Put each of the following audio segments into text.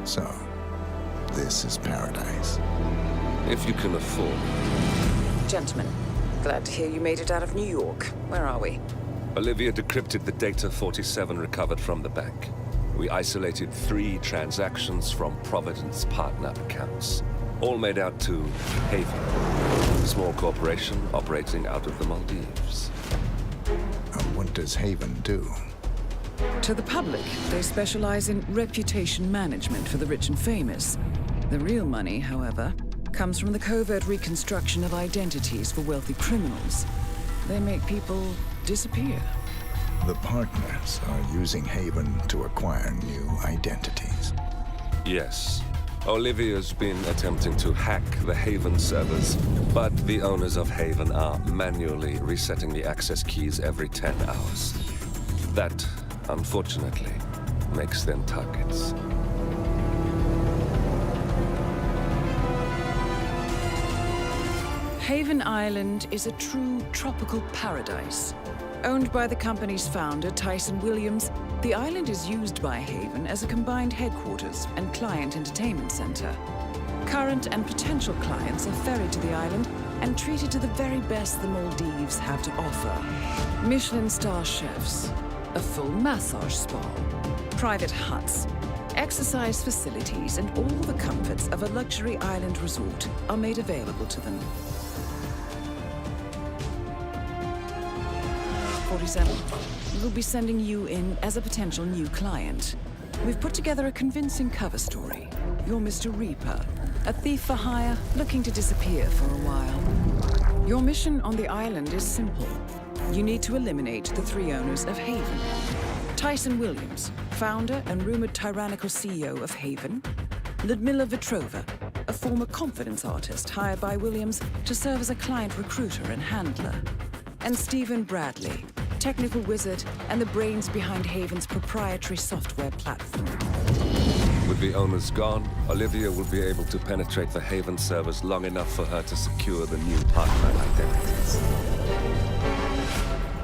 So, this is paradise. If you can afford. Gentlemen, glad to hear you made it out of New York. Where are we? Olivia decrypted the data 47 recovered from the bank. We isolated 3 transactions from Providence partner accounts. All made out to Haven, a small corporation operating out of the Maldives. What does Haven do? To the public, they specialize in reputation management for the rich and famous. The real money, however, comes from the covert reconstruction of identities for wealthy criminals. They make people disappear. The partners are using Haven to acquire new identities. Yes. Olivia's been attempting to hack the Haven servers, but the owners of Haven are manually resetting the access keys every 10 hours. That, unfortunately, makes them targets. Haven Island is a true tropical paradise. Owned by the company's founder, Tyson Williams, the island is used by Haven as a combined headquarters and client entertainment center. Current and potential clients are ferried to the island and treated to the very best the Maldives have to offer. Michelin star chefs, a full massage spa, private huts, exercise facilities, and all the comforts of a luxury island resort are made available to them. 47. We'll be sending you in as a potential new client. We've put together a convincing cover story. You're Mr. Reaper, a thief for hire looking to disappear for a while. Your mission on the island is simple. You need to eliminate the 3 owners of Haven. Tyson Williams, founder and rumored tyrannical CEO of Haven. Ludmila Vetrova, a former confidence artist hired by Williams to serve as a client recruiter and handler. And Stephen Bradley, technical wizard and the brains behind Haven's proprietary software platform. With the owners gone, Olivia will be able to penetrate the Haven servers long enough for her to secure the new partner identities.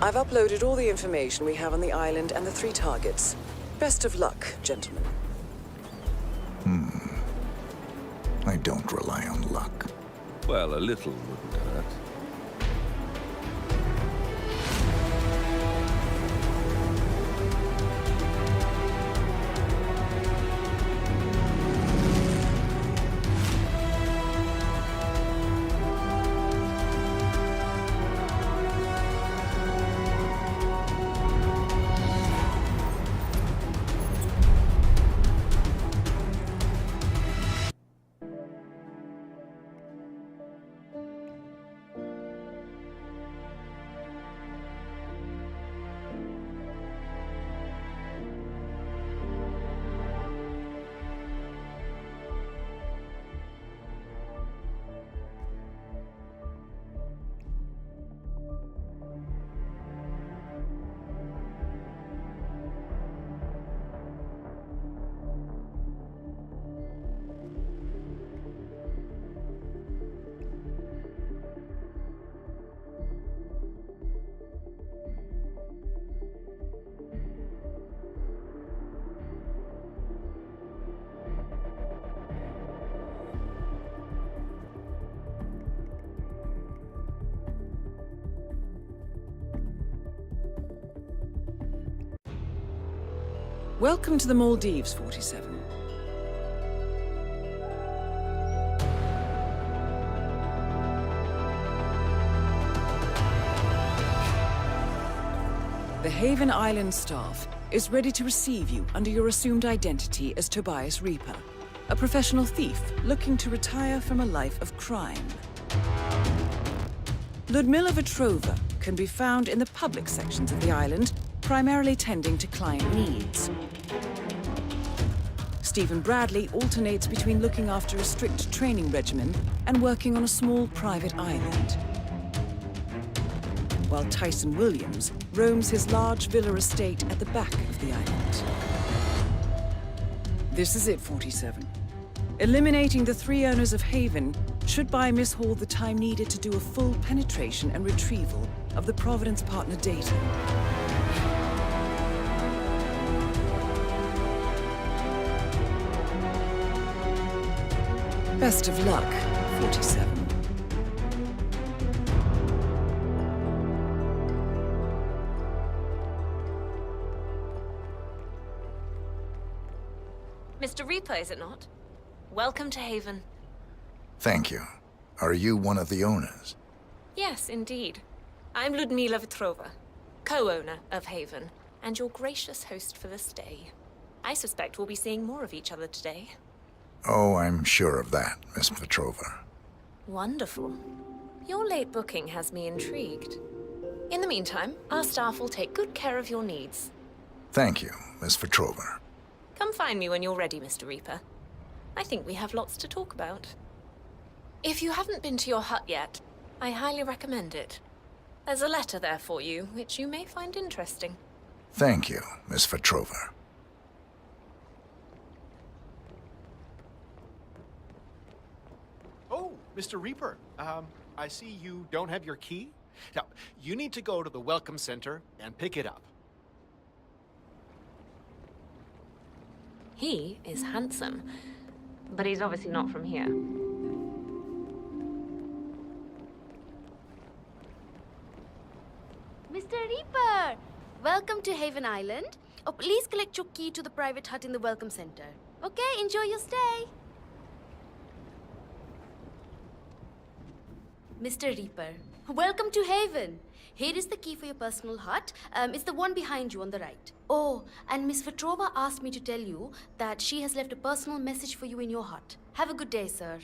I've uploaded all the information we have on the island and the 3 targets. Best of luck, gentlemen. I don't rely on luck. Well, a little wouldn't hurt. Welcome to the Maldives, 47. The Haven Island staff is ready to receive you under your assumed identity as Tobias Reaper, a professional thief looking to retire from a life of crime. Ludmila Vetrova can be found in the public sections of the island, primarily tending to client needs. Stephen Bradley alternates between looking after a strict training regimen and working on a small private island, while Tyson Williams roams his large villa estate at the back of the island. This is it, 47. Eliminating the 3 owners of Haven should buy Miss Hall the time needed to do a full penetration and retrieval of the Providence partner data. Best of luck, 47. Mr. Reaper, is it not? Welcome to Haven. Thank you. Are you one of the owners? Yes, indeed. I'm Ludmila Vetrova, co-owner of Haven, and your gracious host for this day. I suspect we'll be seeing more of each other today. Oh, I'm sure of that, Miss Petrova. Wonderful. Your late booking has me intrigued. In the meantime, our staff will take good care of your needs. Thank you, Miss Petrova. Come find me when you're ready, Mr. Reaper. I think we have lots to talk about. If you haven't been to your hut yet, I highly recommend it. There's a letter there for you, which you may find interesting. Thank you, Miss Petrova. Oh, Mr. Reaper, I see you don't have your key. Now, you need to go to the Welcome Center and pick it up. He is handsome, but he's obviously not from here. Mr. Reaper! Welcome to Haven Island. Oh, please collect your key to the private hut in the Welcome Center. Okay, enjoy your stay. Mr. Reaper, welcome to Haven. Here is the key for your personal hut. It's the one behind you on the right. Oh, and Miss Vetrova asked me to tell you that she has left a personal message for you in your hut. Have a good day, sir.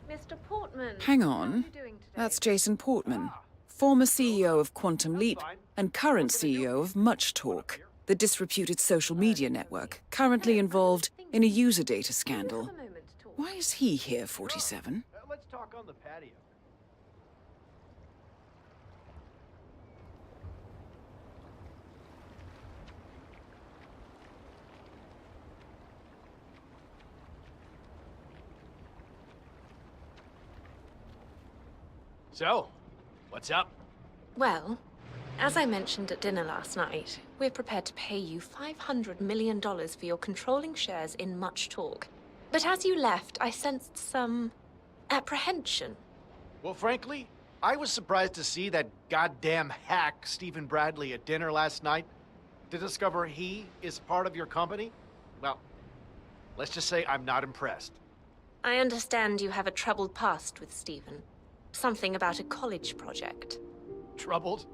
Mr. Portman. Hang How are on. you doing today? That's Jason Portman, former CEO of Quantum Leap and current CEO of Much Talk, the disreputed social media network, currently involved in a user data scandal. Have a moment to talk. Why is he here, 47? Let's talk on the patio. So, what's up? Well, as I mentioned at dinner last night, we're prepared to pay you $500 million for your controlling shares in Much Talk. But as you left, I sensed some apprehension. Well, frankly, I was surprised to see that goddamn hack Stephen Bradley at dinner last night. To discover he is part of your company? Well, let's just say I'm not impressed. I understand you have a troubled past with Stephen. Something about a college project. Troubled?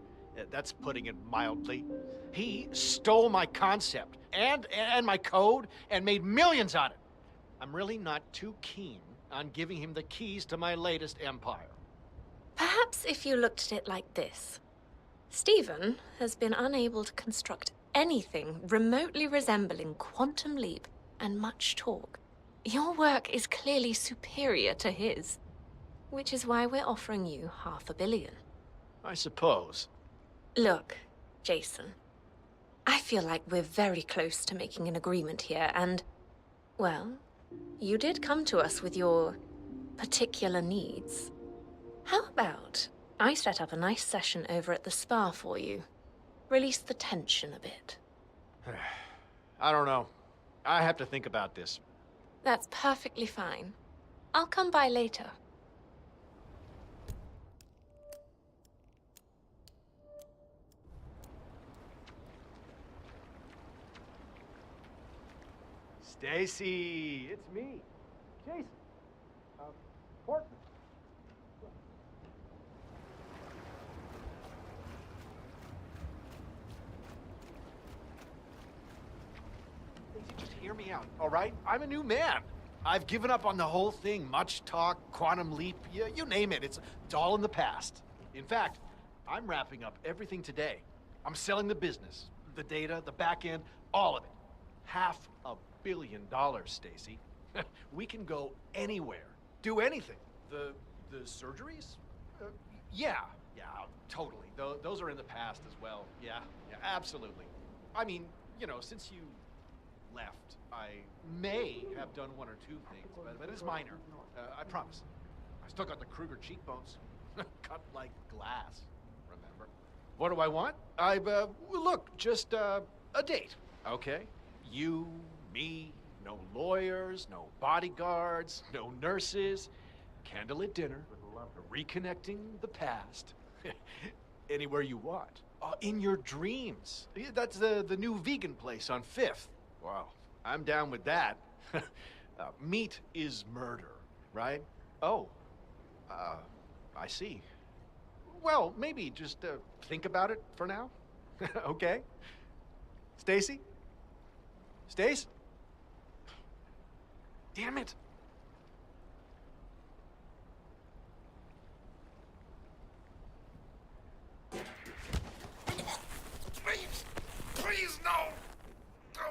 That's putting it mildly. He stole my concept and my code and made millions on it. I'm really not too keen on giving him the keys to my latest empire. Perhaps if you looked at it like this. Stephen has been unable to construct anything remotely resembling Quantum Leap and Much Talk. Your work is clearly superior to his, which is why we're offering you $500 million. I suppose. Look, Jason, I feel like we're very close to making an agreement here, and, well, you did come to us with your particular needs. How about I set up a nice session over at the spa for you? Release the tension a bit. I don't know. I have to think about this. That's perfectly fine. I'll come by later. Stacy, it's me, Jason. Portman. Stacy, just hear me out, all right? I'm a new man. I've given up on the whole thing. Much talk, quantum leap, you name it. It's all in the past. In fact, I'm wrapping up everything today. I'm selling the business, the data, the back end, all of it. $500 million, Stacy. We can go anywhere, do anything. The surgeries? Yeah, totally. Those are in the past as well. Yeah, absolutely. I mean, you know, since you left, I may have done one or two things, but it's minor. I promise. I still got the Kruger cheekbones. Cut like glass, remember? What do I want? Look, just a date, okay? You, me, no lawyers, no bodyguards, no nurses, candlelit dinner, reconnecting the past. Anywhere you want. In your dreams. That's the new vegan place on 5th. Wow, I'm down with that. Meat is murder, right? Oh, I see. Well, maybe just think about it for now. Okay? Stacy? Stace? Damn it. Please! Please, no! Don't!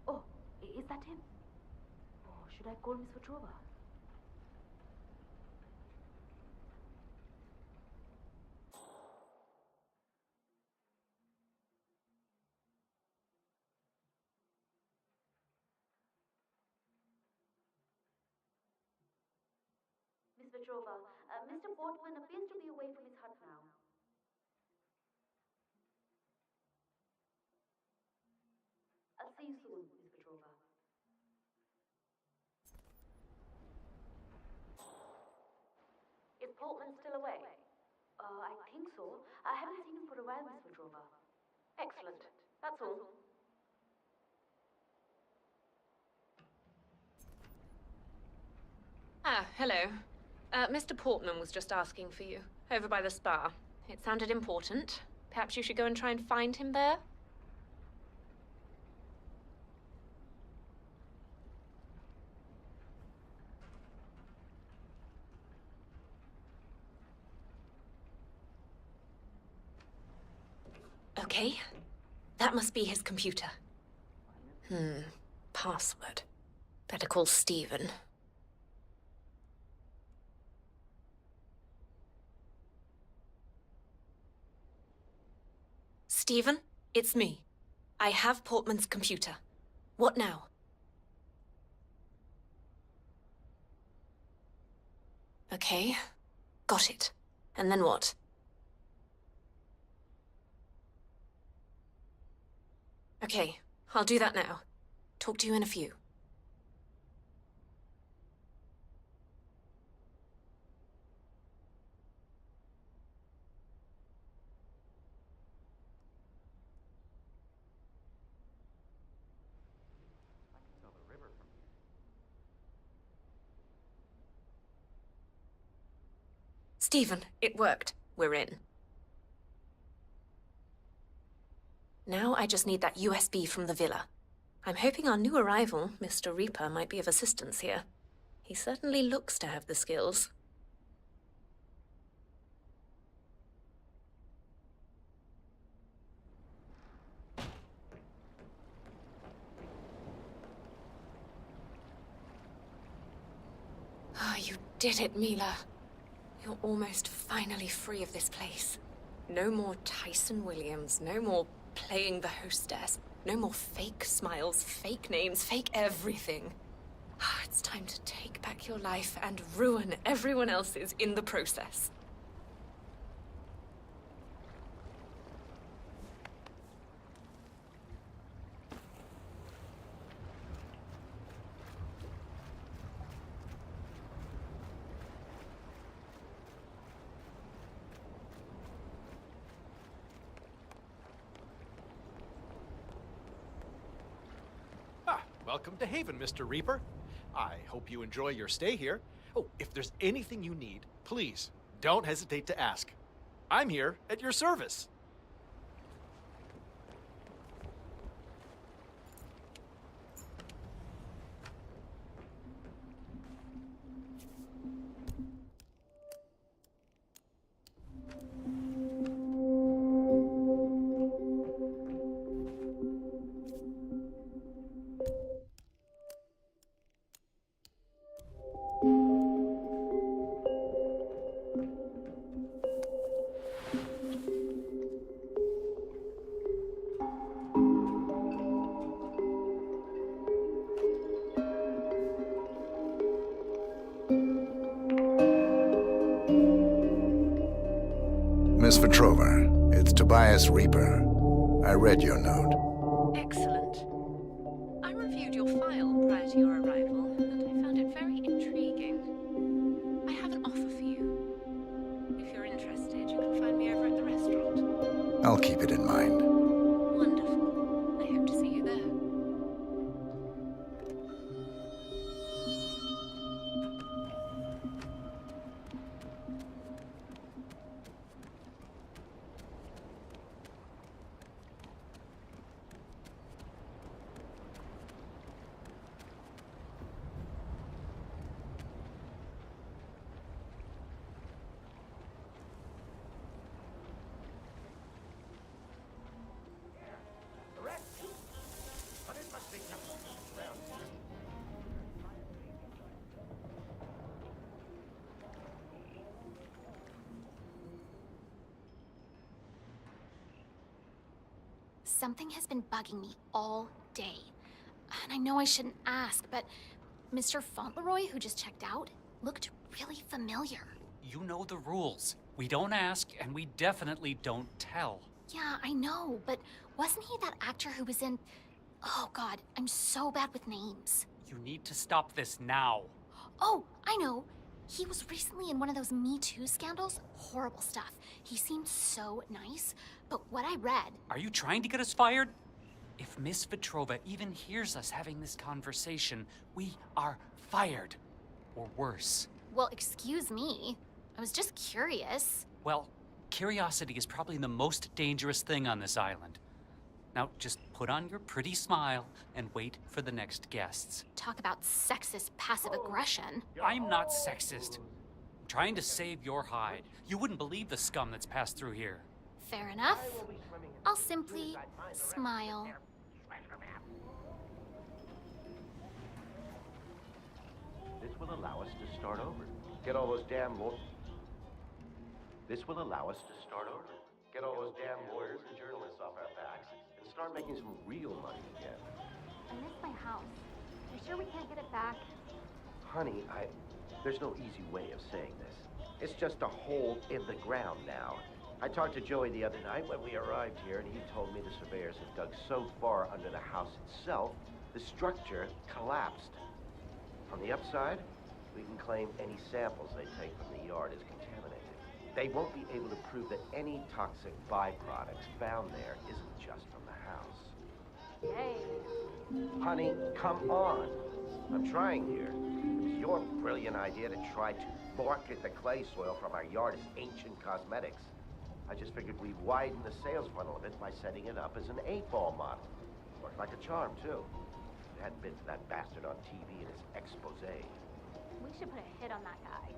Oh, is that him? Oh, should I call Miss Petrova? Miss Petrova, Mr. Portman appears to be away from his hut now. I'll see you soon, Miss Petrova. Is Portman still away? I think so. I haven't seen him for a while, Miss Petrova. Excellent. That's all. Ah, hello. Mr. Portman was just asking for you, over by the spa. It sounded important. Perhaps you should go and try and find him there? Okay. That must be his computer. Password. Better call Stephen. Stephen, it's me. I have Portman's computer. What now? Okay. Got it. And then what? Okay, I'll do that now. Talk to you in a few. Stephen, it worked. We're in. Now I just need that USB from the villa. I'm hoping our new arrival, Mr. Reaper, might be of assistance here. He certainly looks to have the skills. Ah, you did it, Mila. You're almost finally free of this place. No more Tyson Williams, no more playing the hostess, no more fake smiles, fake names, fake everything. It's time to take back your life and ruin everyone else's in the process. Welcome to Haven, Mr. Reaper. I hope you enjoy your stay here. Oh, if there's anything you need, please don't hesitate to ask. I'm here at your service. Miss Petrova. It's Tobias Reaper. I read your note. Excellent. I reviewed your file prior to your arrival, and I found it very intriguing. I have an offer for you. If you're interested, you can find me over at the restaurant. I'll keep it in mind. Wonderful. I hope to see you there. Something has been bugging me all day. And I know I shouldn't ask, but Mr. Fauntleroy, who just checked out, looked really familiar. You know the rules. We don't ask, and we definitely don't tell. Yeah, I know, but wasn't he that actor who was in... Oh God, I'm so bad with names. You need to stop this now. Oh, I know. He was recently in one of those Me Too scandals. Horrible stuff. He seemed so nice, but what I read... Are you trying to get us fired? If Miss Petrova even hears us having this conversation, we are fired. Or worse. Well, excuse me. I was just curious. Well, curiosity is probably the most dangerous thing on this island. Now, just put on your pretty smile and wait for the next guests. Talk about sexist passive aggression. I'm not sexist. I'm trying to save your hide. You wouldn't believe the scum that's passed through here. Fair enough. I'll simply smile. This will allow us to start over. Get all those damn lawyers. This will allow us to start over. Get all those damn lawyers and journalists off our backs and start making some real money again. I miss my house. You sure we can't get it back? Honey, there's no easy way of saying this. It's just a hole in the ground now. I talked to Joey the other night when we arrived here, and he told me the surveyors had dug so far under the house itself, the structure collapsed. On the upside, we can claim any samples they take from the yard is contaminated. They won't be able to prove that any toxic byproducts found there isn't just from the house. Yay. Honey, come on. I'm trying here. It was your brilliant idea to try to market the clay soil from our yard as ancient cosmetics. I just figured we'd widen the sales funnel a bit by setting it up as an 8-ball model. Worked like a charm, too. It hadn't been for that bastard on TV and his expose. We should put a hit on that guy.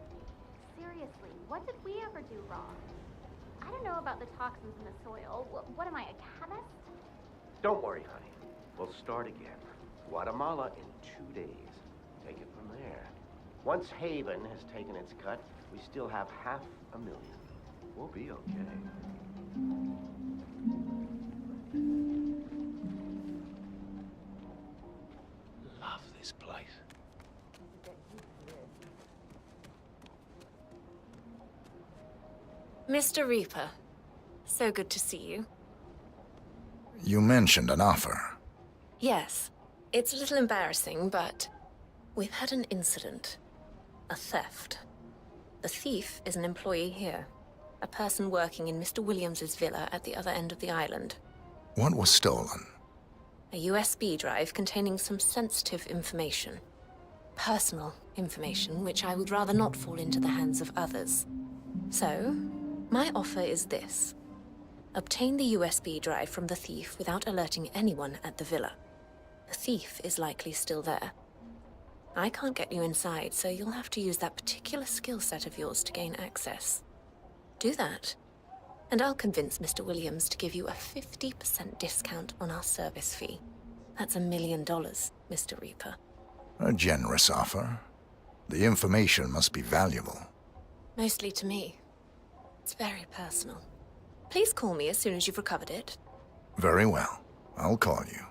Seriously, what did we ever do wrong? I don't know about the toxins in the soil. What am I, a chemist? Don't worry, honey. We'll start again. Guatemala in 2 days. Take it from there. Once Haven has taken its cut, we still have $500,000. We'll be okay. Love this place. Mr. Reaper, so good to see you. You mentioned an offer. Yes, it's a little embarrassing, but we've had an incident. A theft. The thief is an employee here. A person working in Mr. Williams's villa at the other end of the island. What was stolen? A USB drive containing some sensitive information. Personal information, which I would rather not fall into the hands of others. So, my offer is this. Obtain the USB drive from the thief without alerting anyone at the villa. The thief is likely still there. I can't get you inside, so you'll have to use that particular skill set of yours to gain access. Do that, and I'll convince Mr. Williams to give you a 50% discount on our service fee. That's $1 million, Mr. Reaper. A generous offer. The information must be valuable. Mostly to me. It's very personal. Please call me as soon as you've recovered it. Very well. I'll call you.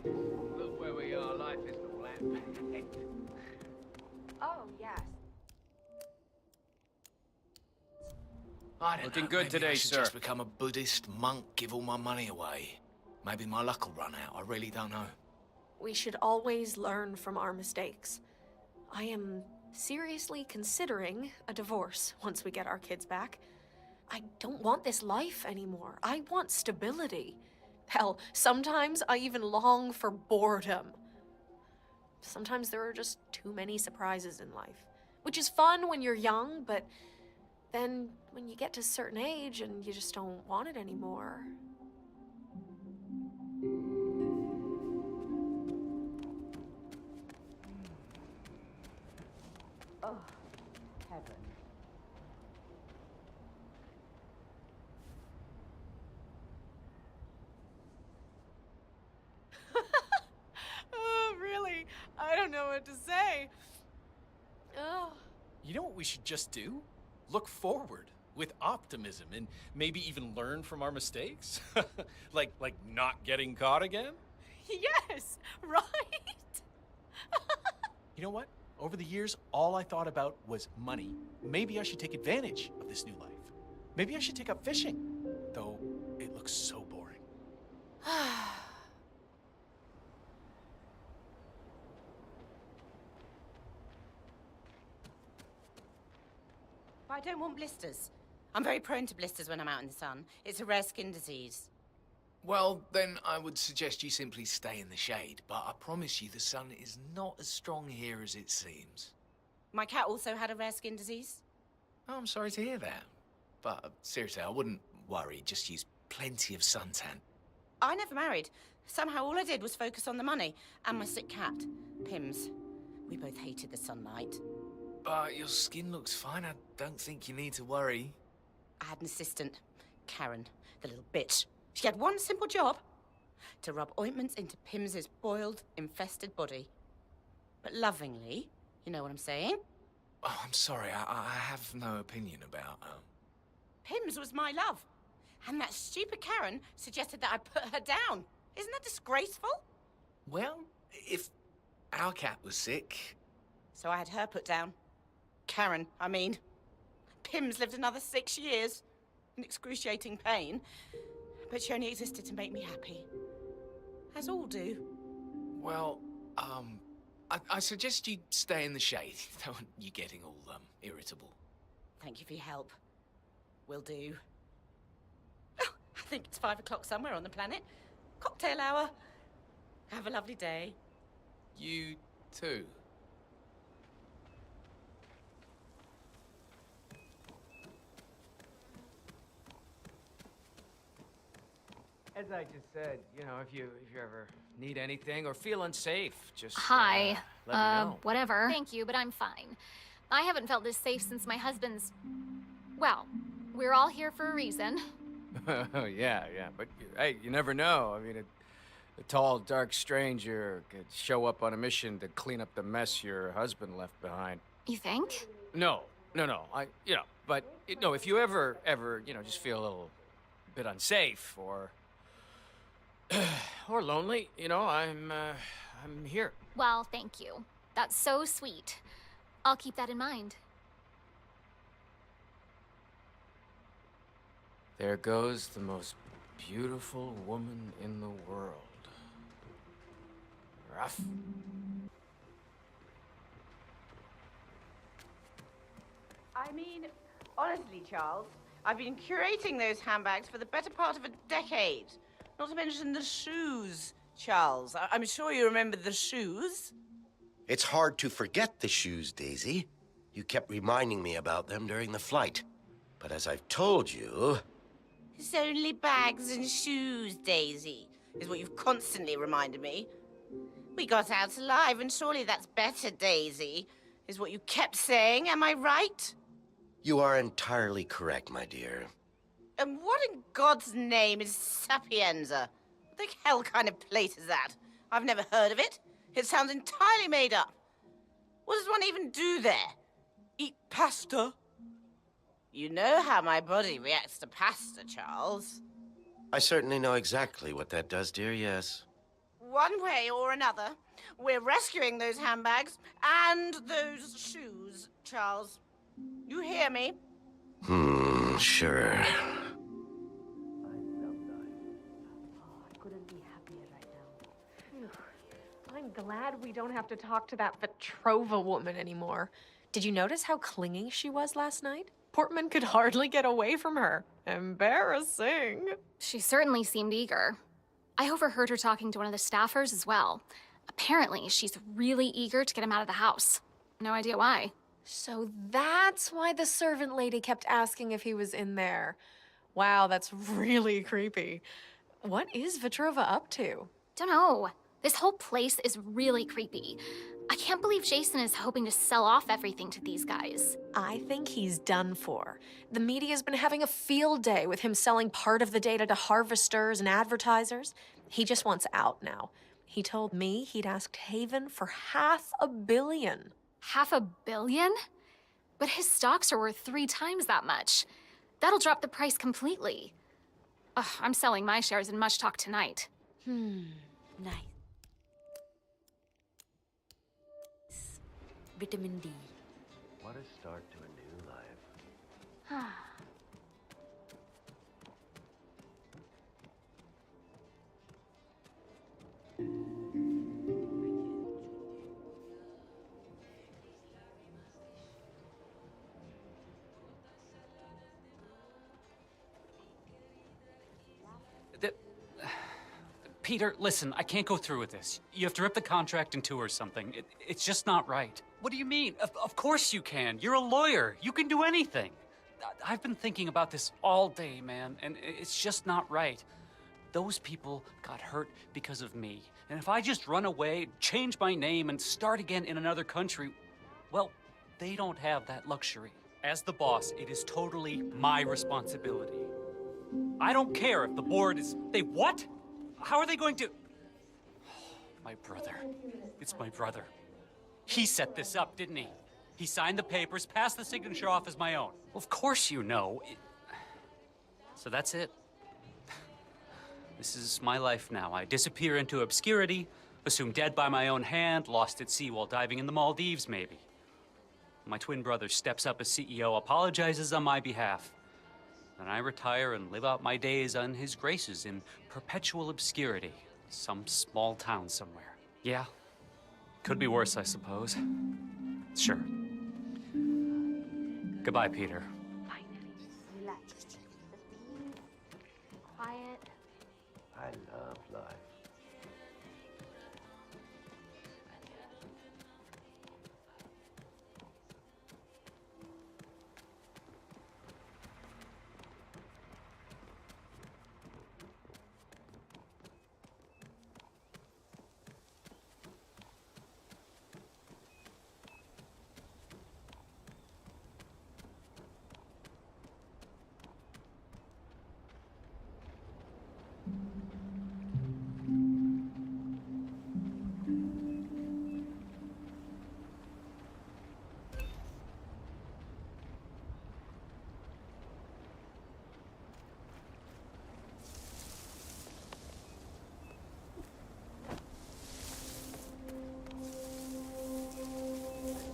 Look where we are, life isn't all that bad. Oh, yes. I don't Looking know, good maybe today, I should sir. just become a Buddhist monk, give all my money away. Maybe my luck will run out. I really don't know. We should always learn from our mistakes. I am seriously considering a divorce once we get our kids back. I don't want this life anymore. I want stability. Hell, sometimes I even long for boredom. Sometimes there are just too many surprises in life, which is fun when you're young, but then when you get to a certain age and you just don't want it anymore. Oh, heaven. Oh, really? I don't know what to say. Oh. You know what we should just do? Look forward with optimism and maybe even learn from our mistakes? like not getting caught again? Yes, right? You know what? Over the years, all I thought about was money. Maybe I should take advantage of this new life. Maybe I should take up fishing, though it looks so boring. But I don't want blisters. I'm very prone to blisters when I'm out in the sun. It's a rare skin disease. Well, then I would suggest you simply stay in the shade, but I promise you the sun is not as strong here as it seems. My cat also had a rare skin disease. Oh, I'm sorry to hear that. But seriously, I wouldn't worry. Just use plenty of suntan. I never married. Somehow all I did was focus on the money and my sick cat, Pims. We both hated the sunlight. But your skin looks fine. I don't think you need to worry. I had an assistant, Karen, the little bitch. She had one simple job, to rub ointments into Pims's boiled, infested body. But lovingly, you know what I'm saying? Oh, I'm sorry. I have no opinion about Pims was my love. And that stupid Karen suggested that I put her down. Isn't that disgraceful? Well, if our cat was sick... So I had her put down. Karen, I mean. Pims lived another 6 years in excruciating pain. But she only existed to make me happy. As all do. Well, I suggest you stay in the shade. Don't want you getting all, irritable. Thank you for your help. Will do. Oh, I think it's 5 o'clock somewhere on the planet. Cocktail hour. Have a lovely day. You too. As I just said, you know, if you ever need anything or feel unsafe, just Hi. let me know. Whatever. Thank you, but I'm fine. I haven't felt this safe since my husband's... Well, we're all here for a reason. Yeah, but hey, you never know. I mean, a tall, dark stranger could show up on a mission to clean up the mess your husband left behind. You think? No. But if you ever, just feel a little bit unsafe or lonely, I'm here. Well, thank you. That's so sweet. I'll keep that in mind. There goes the most beautiful woman in the world. Rough. I mean, honestly, Charles, I've been curating those handbags for the better part of a decade. Not to mention the shoes, Charles. I'm sure you remember the shoes. It's hard to forget the shoes, Daisy. You kept reminding me about them during the flight. But as I've told you... It's only bags and shoes, Daisy, is what you've constantly reminded me. We got out alive, and surely that's better, Daisy, is what you kept saying. Am I right? You are entirely correct, my dear. And what in God's name is Sapienza? What the hell kind of place is that? I've never heard of it. It sounds entirely made up. What does one even do there? Eat pasta? You know how my body reacts to pasta, Charles. I certainly know exactly what that does, dear, yes. One way or another, we're rescuing those handbags and those shoes, Charles. You hear me? Sure. I couldn't be happier right now. I'm glad we don't have to talk to that Petrova woman anymore. Did you notice how clingy she was last night? Portman could hardly get away from her. Embarrassing. She certainly seemed eager. I overheard her talking to one of the staffers as well. Apparently, she's really eager to get him out of the house. No idea why. So that's why the servant lady kept asking if he was in there. Wow, that's really creepy. What is Petrova up to? Dunno. This whole place is really creepy. I can't believe Jason is hoping to sell off everything to these guys. I think he's done for. The media's been having a field day with him selling part of the data to harvesters and advertisers. He just wants out now. He told me he'd asked Haven for $500 million. $500 million? But his stocks are worth 3 times that much. That'll drop the price completely. Ugh, I'm selling my shares in Much Talk tonight. Nice. Vitamin D. What a start to a new life. Peter, listen, I can't go through with this. You have to rip the contract in 2 or something. It's just not right. What do you mean? Of course you can. You're a lawyer. You can do anything. I've been thinking about this all day, man, and it's just not right. Those people got hurt because of me. And if I just run away, change my name, and start again in another country, well, they don't have that luxury. As the boss, it is totally my responsibility. I don't care if the board is... They what? How are they going to... My brother. It's my brother. He set this up, didn't he? He signed the papers, passed the signature off as my own. Well, of course you know. So that's it. This is my life now. I disappear into obscurity, assumed dead by my own hand, lost at sea while diving in the Maldives, maybe. My twin brother steps up as CEO, apologizes on my behalf. Then I retire and live out my days on his graces in perpetual obscurity. Some small town somewhere. Yeah. Could be worse, I suppose. Sure. Goodbye, Peter. Finally, relax. Just breathe. Quiet. I love life.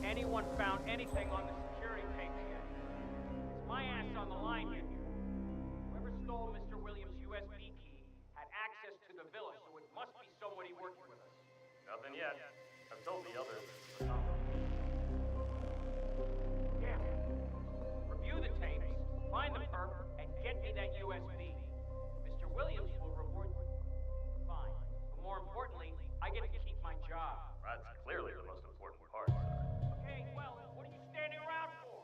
Anyone found anything on the security tapes yet? It's my ass on the line here. Whoever stole Mr. Williams' USB key had access to the villa, so it must be somebody working with us. Nothing yet. I've told the others. Damn it. Review the tapes, find the perp, and get me that USB. Mr. Williams will reward you. Fine. But more importantly, I get to keep my job. That's clearly the most important part. Okay, well, what are you standing around for?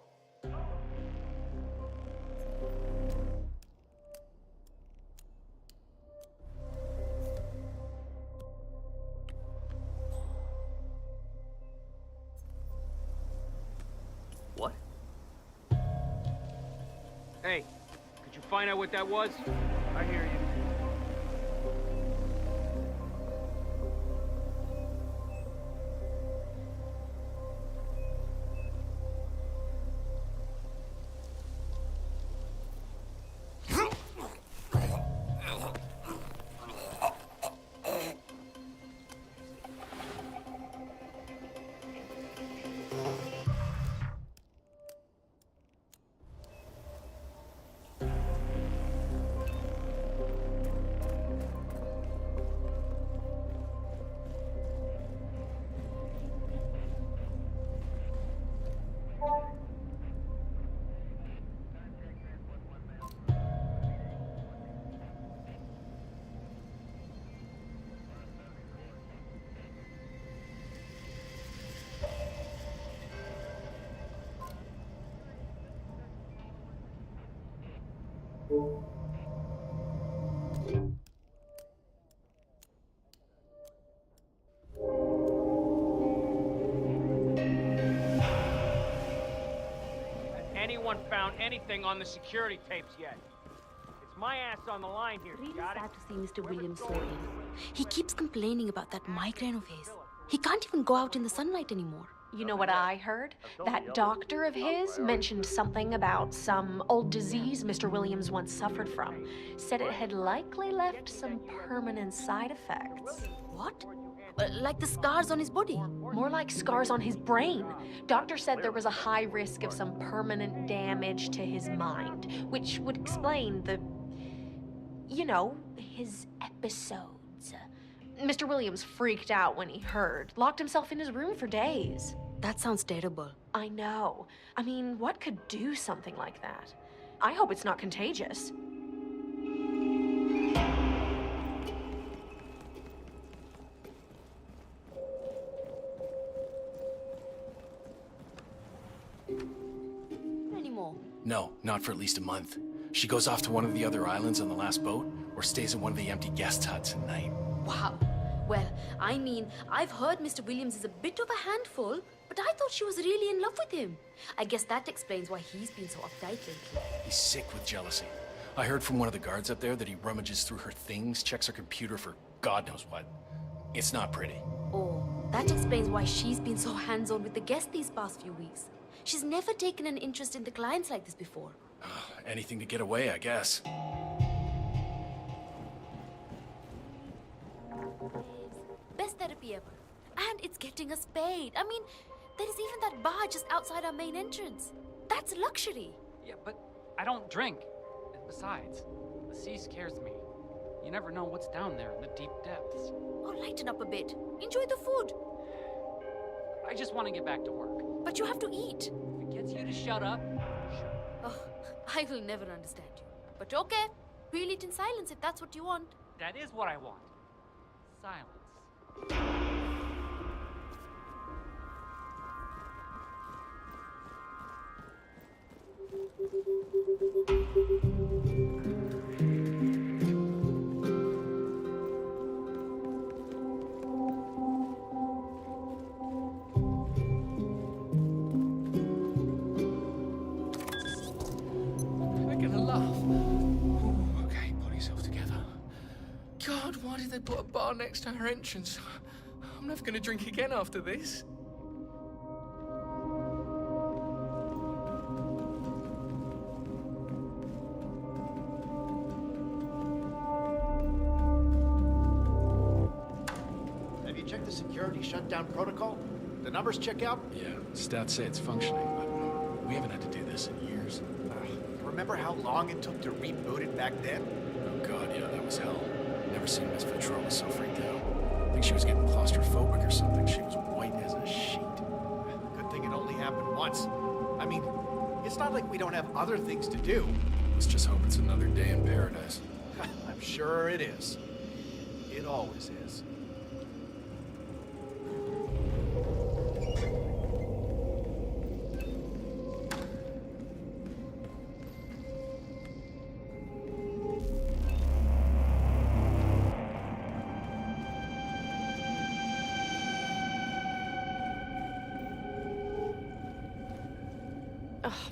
What? Hey, could you find out what that was? I hear you. Has anyone found anything on the security tapes yet? It's my ass on the line here. Really Got it? sad to see Mr. Williams so ill. He keeps complaining about that migraine of his. He can't even go out in the sunlight anymore. You know what I heard? That doctor of his mentioned something about some old disease Mr. Williams once suffered from. Said it had likely left some permanent side effects. What? Like the scars on his body? More like scars on his brain. Doctor said there was a high risk of some permanent damage to his mind, which would explain the, you know, his episodes. Mr. Williams freaked out when he heard, locked himself in his room for days. That sounds terrible. I know. I mean, what could do something like that? I hope it's not contagious. Anymore. No, not for at least a month. She goes off to one of the other islands on the last boat, or stays in one of the empty guest huts at night. Wow. Well, I mean, I've heard Mr. Williams is a bit of a handful, but I thought she was really in love with him. I guess that explains why he's been so uptight lately. He's sick with jealousy. I heard from one of the guards up there that he rummages through her things, checks her computer for God knows what. It's not pretty. Oh, that explains why she's been so hands-on with the guests these past few weeks. She's never taken an interest in the clients like this before. Anything to get away, I guess. Best therapy ever. And it's getting us paid. I mean, there is even that bar just outside our main entrance. That's luxury. Yeah, but I don't drink. And besides, the sea scares me. You never know what's down there in the deep depths. Oh, lighten up a bit. Enjoy the food. I just want to get back to work. But you have to eat. If it gets you to shut up, Oh, I will never understand you. But okay, we'll eat in silence if that's what you want. that is what I want. Silence. They're gonna laugh. Okay, pull yourself together. God, why did they put a bar next to our entrance? I'm never gonna drink again after this. Have you checked the security shutdown protocol? The numbers check out? Yeah, stats say it's functioning, but we haven't had to do this in years. Remember how long it took to reboot it back then? Oh god, yeah, that was hell. Never seen Miss Petrova so freaked out. I think she was getting claustrophobic or something. She was white as a sheet. Good thing it only happened once. I mean, it's not like we don't have other things to do. Let's just hope it's another day in paradise. I'm sure it is. It always is.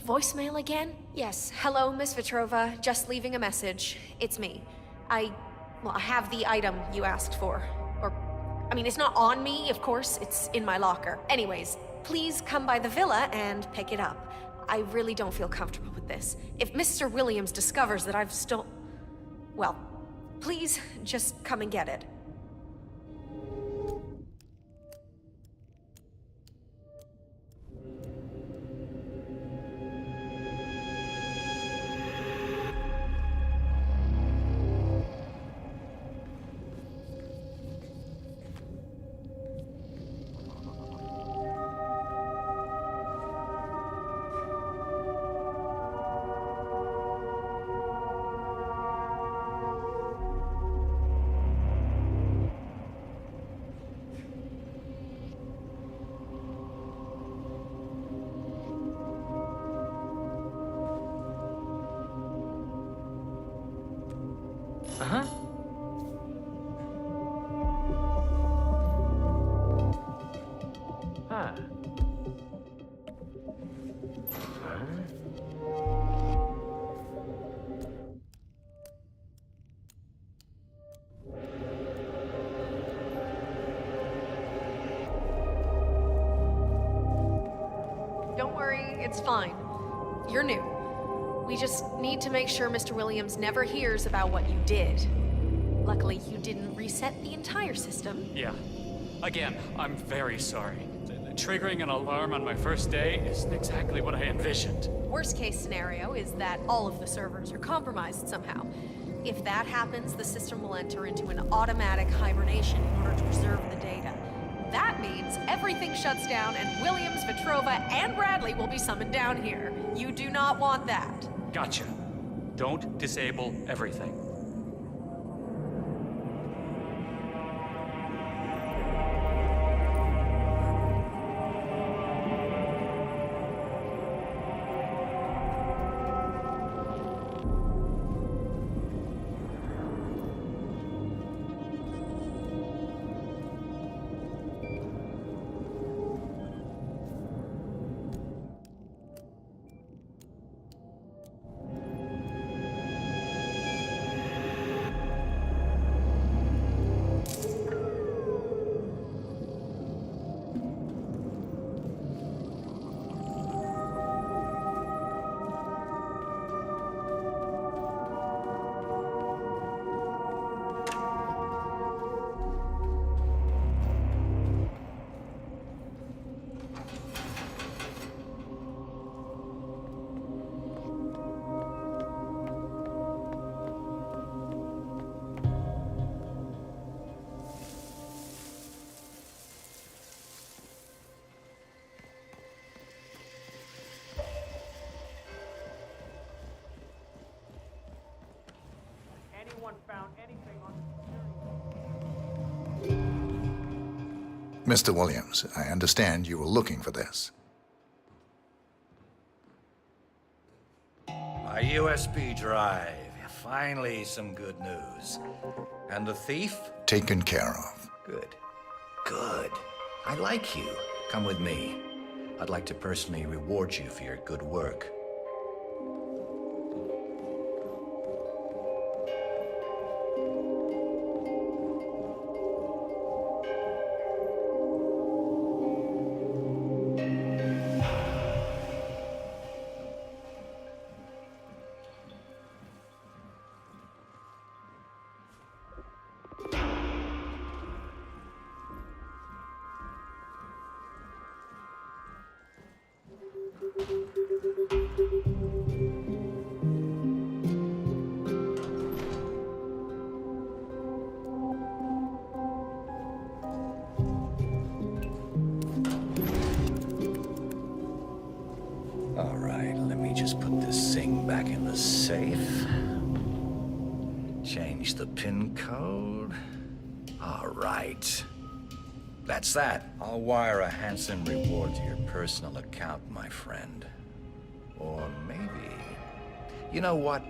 Voicemail again? Yes. Hello, Miss Petrova. Just leaving a message. It's me. I have the item you asked for. I mean, it's not on me, of course. It's in my locker. Anyways, please come by the villa and pick it up. I really don't feel comfortable with this. If Mr. Williams discovers that I've well, please just come and get it. Ah. Don't worry, it's fine. You're new. We just need to make sure Mr. Williams never hears about what you did. Luckily, you didn't reset the entire system. Yeah. Again, I'm very sorry. Triggering an alarm on my first day isn't exactly what I envisioned. Worst case scenario is that all of the servers are compromised somehow. If that happens, the system will enter into an automatic hibernation in order to preserve the data. That means everything shuts down and Williams, Petrova, and Bradley will be summoned down here. You do not want that. Gotcha. Don't disable everything. Anyone found anything on Mr. Williams, I understand you were looking for this. My USB drive. Finally, some good news. And the thief? Taken care of. Good. Good. I like you. Come with me. I'd like to personally reward you for your good work. All right, let me just put this thing back in the safe. Change the PIN code. All right. That's that. I'll wire a handsome reward to your personal account, my friend. Or maybe... You know what?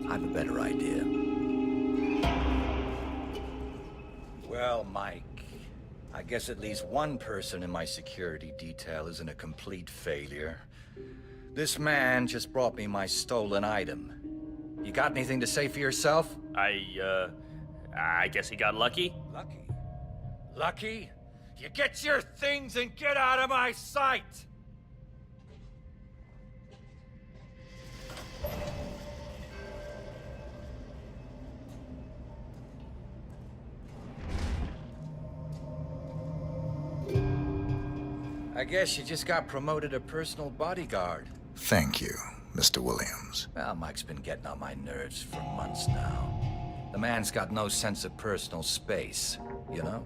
I have a better idea. Well, Mike, I guess at least one person in my security detail isn't a complete failure. This man just brought me my stolen item. You got anything to say for yourself? I guess he got lucky? Lucky? Lucky? You get your things and get out of my sight! I guess you just got promoted to personal bodyguard. Thank you, Mr. Williams. Well, Mike's been getting on my nerves for months now. The man's got no sense of personal space, you know?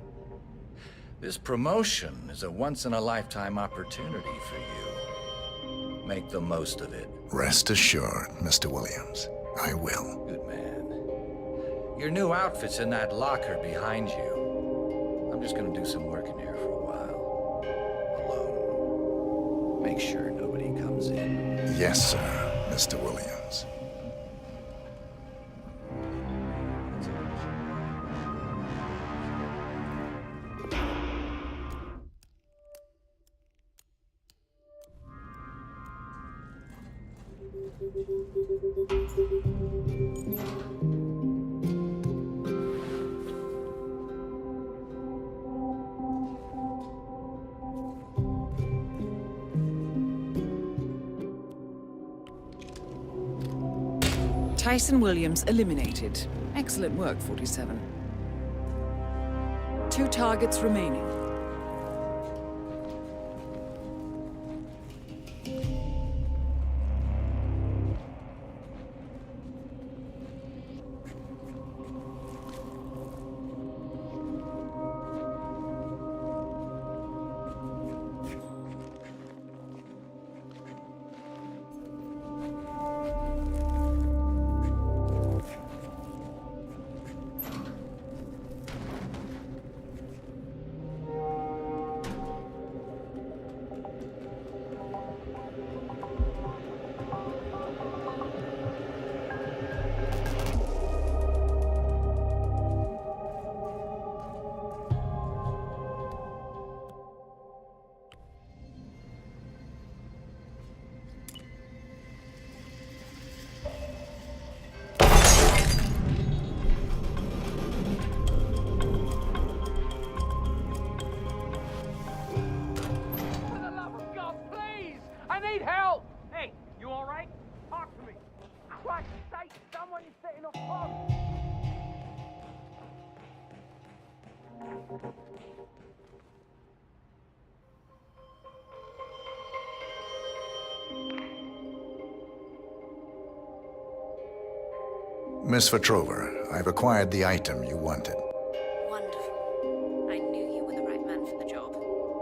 This promotion is a once-in-a-lifetime opportunity for you. Make the most of it. Rest assured, Mr. Williams. I will. Good man. Your new outfit's in that locker behind you. I'm just gonna do some work in here for a while. Alone. Make sure nobody comes in. Yes, sir, Mr. Williams. Tyson Williams eliminated. Excellent work, 47. 2 targets remaining. Miss Petrova, I've acquired the item you wanted. Wonderful. I knew you were the right man for the job.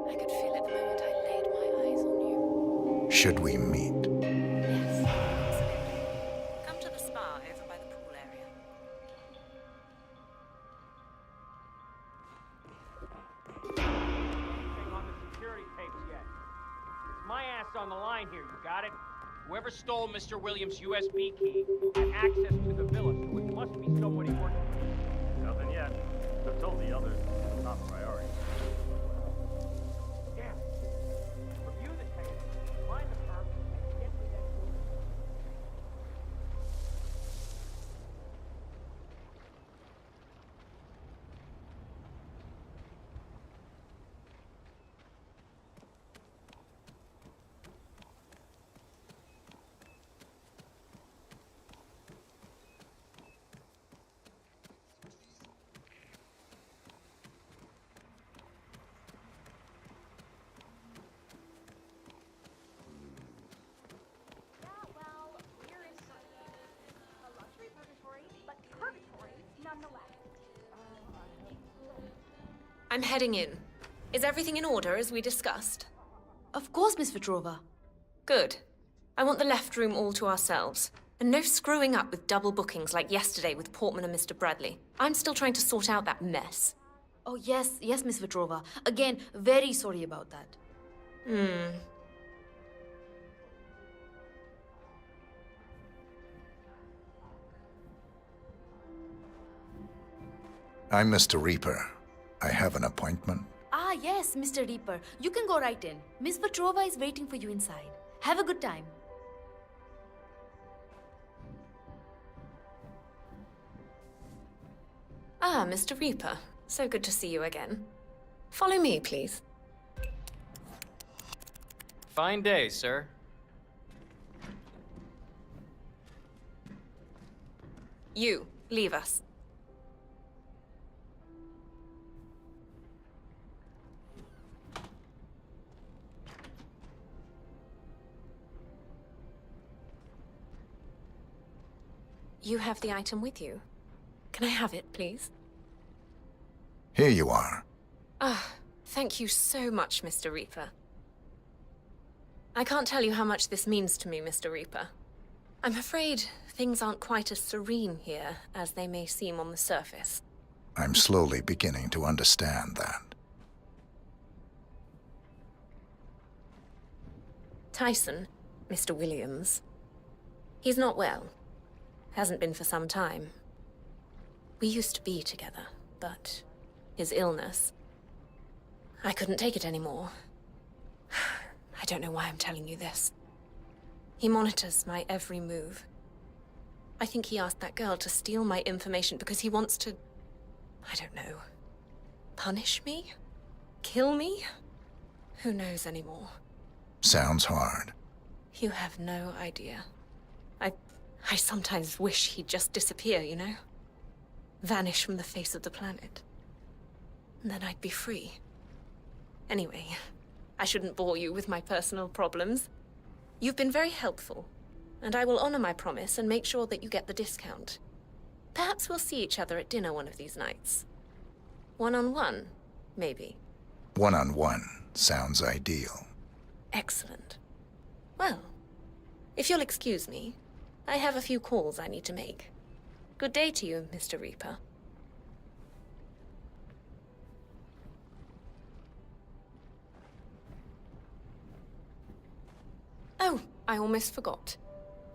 I could feel it the moment I laid my eyes on you. Should we meet? Yes, absolutely. Come to the spa over by the pool area. Anything on the security tapes yet? It's my ass on the line here, you got it? Whoever stole Mr. Williams' USB key had access to the villa, so it must be somebody working. Nothing yet. I've told the others it's not a priority. Damn. Review the tapes, find the perp, and get me that. I'm heading in. Is everything in order as we discussed? Of course, Miss Petrova. Good. I want the left room all to ourselves. And no screwing up with double bookings like yesterday with Portman and Mr. Bradley. I'm still trying to sort out that mess. Oh, yes, Miss Petrova. Again, very sorry about that. I'm Mr. Reaper. I have an appointment. Ah, yes, Mr. Reaper. You can go right in. Miss Petrova is waiting for you inside. Have a good time. Ah, Mr. Reaper. So good to see you again. Follow me, please. Fine day, sir. You, leave us. You have the item with you. Can I have it, please? Here you are. Ah, thank you so much, Mr. Reaper. I can't tell you how much this means to me, Mr. Reaper. I'm afraid things aren't quite as serene here as they may seem on the surface. I'm slowly beginning to understand that. Tyson, Mr. Williams, he's not well. Hasn't been for some time. We used to be together, but his illness... I couldn't take it anymore. I don't know why I'm telling you this. He monitors my every move. I think he asked that girl to steal my information because he wants to... I don't know. Punish me? Kill me? Who knows anymore? Sounds hard. You have no idea. I sometimes wish he'd just disappear, you know? Vanish from the face of the planet. And then I'd be free. Anyway, I shouldn't bore you with my personal problems. You've been very helpful, and I will honor my promise and make sure that you get the discount. Perhaps we'll see each other at dinner one of these nights. One-on-one, maybe. One-on-one sounds ideal. Excellent. Well, if you'll excuse me, I have a few calls I need to make. Good day to you, Mr. Reaper. Oh, I almost forgot.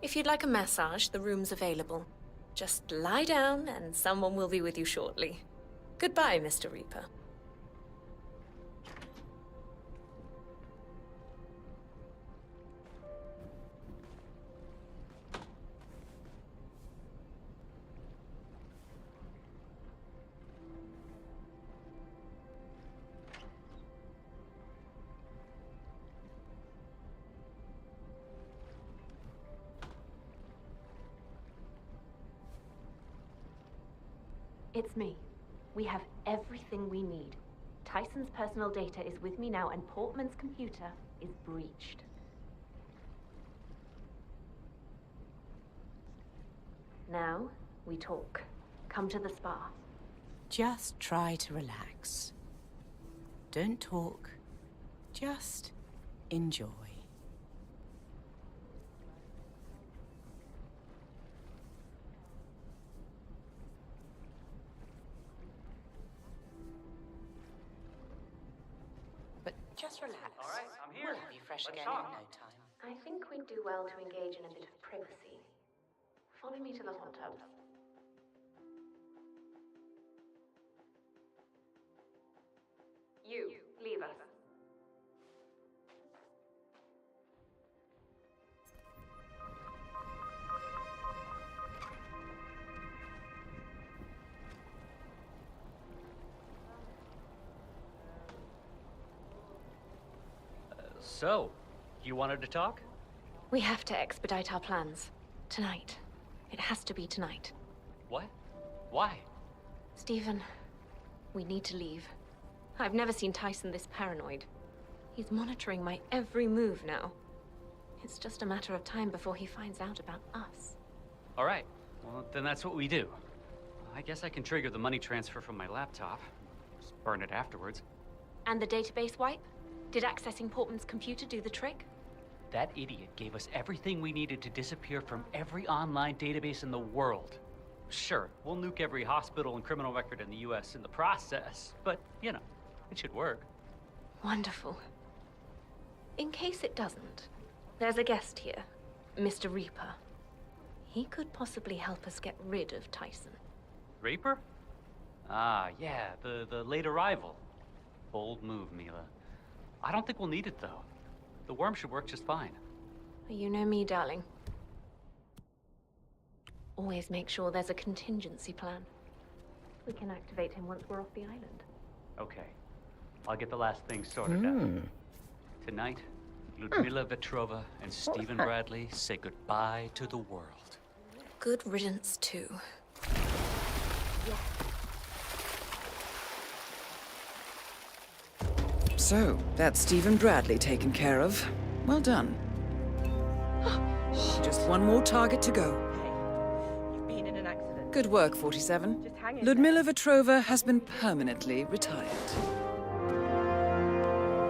If you'd like a massage, the room's available. Just lie down and someone will be with you shortly. Goodbye, Mr. Reaper. It's me. We have everything we need. Tyson's personal data is with me now, and Portman's computer is breached. Now, we talk. Come to the spa. Just try to relax. Don't talk. Just enjoy. Just relax. All right, I'm here. We'll have you fresh Let's again talk. in no time. I think we'd do well to engage in a bit of privacy. Follow me to the hot tub. You, leave us. So, you wanted to talk? We have to expedite our plans. Tonight. It has to be tonight. What? Why? Stephen, we need to leave. I've never seen Tyson this paranoid. He's monitoring my every move now. It's just a matter of time before he finds out about us. All right. Well, then that's what we do. I guess I can trigger the money transfer from my laptop. Just burn it afterwards. And the database wipe? Did accessing Portman's computer do the trick? That idiot gave us everything we needed to disappear from every online database in the world. Sure, we'll nuke every hospital and criminal record in the US in the process, but, you know, it should work. Wonderful. In case it doesn't, there's a guest here, Mr. Reaper. He could possibly help us get rid of Tyson. Reaper? Ah, yeah, the late arrival. Bold move, Mila. I don't think we'll need it, though. The worm should work just fine. You know me, darling. Always make sure there's a contingency plan. We can activate him once we're off the island. Okay. I'll get the last thing sorted out. Tonight, Ludmila Vetrova and Stephen Bradley say goodbye to the world. Good riddance, too. So, that's Stephen Bradley taken care of. Well done. Just one more target to go. You've been in an accident. Good work, 47. Just hang in Ludmila Vetrova has been permanently retired.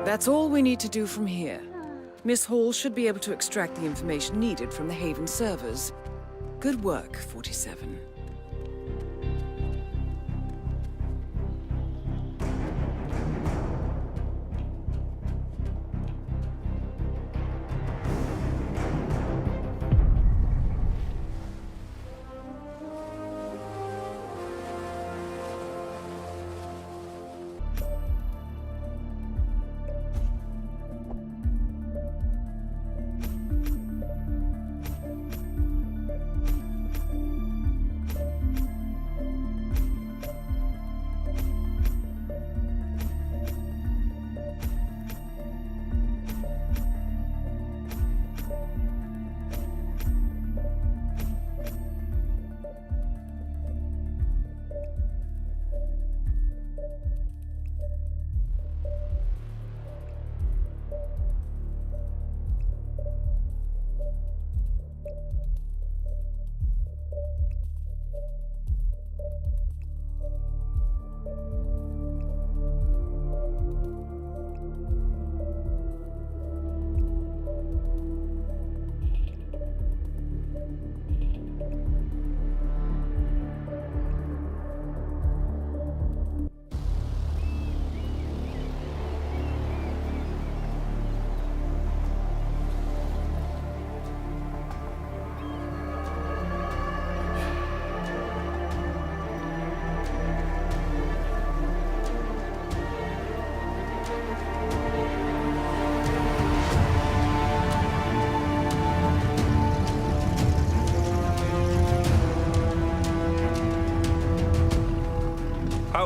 That's all we need to do from here. Miss Hall should be able to extract the information needed from the Haven servers. Good work, 47.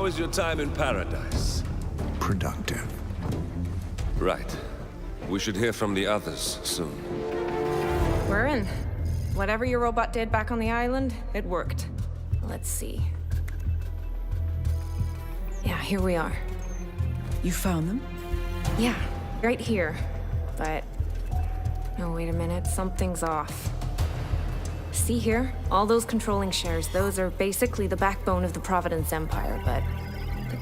was your time in paradise? Productive. Right. We should hear from the others soon. We're in. Whatever your robot did back on the island, it worked. Let's see. Yeah, here we are. You found them? Yeah, right here. But... oh, wait a minute. Something's off. See here? All those controlling shares, those are basically the backbone of the Providence Empire, but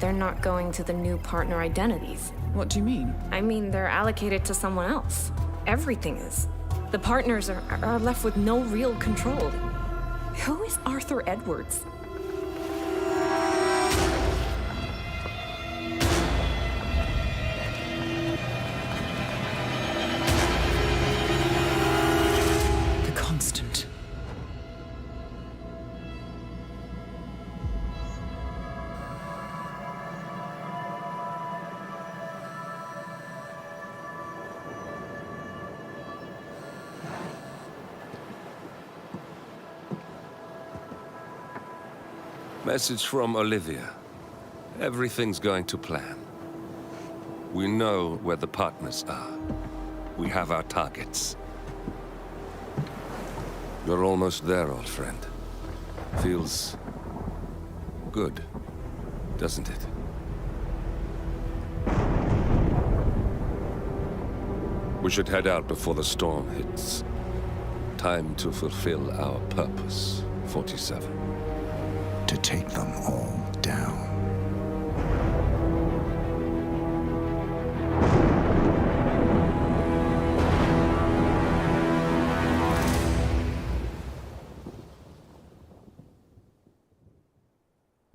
they're not going to the new partner identities. What do you mean? I mean, they're allocated to someone else. Everything is. The partners are left with no real control. Who is Arthur Edwards? The Constant. Message from Olivia. Everything's going to plan. We know where the partners are. We have our targets. You're almost there, old friend. Feels good, doesn't it? We should head out before the storm hits. Time to fulfill our purpose, 47. To take them all down.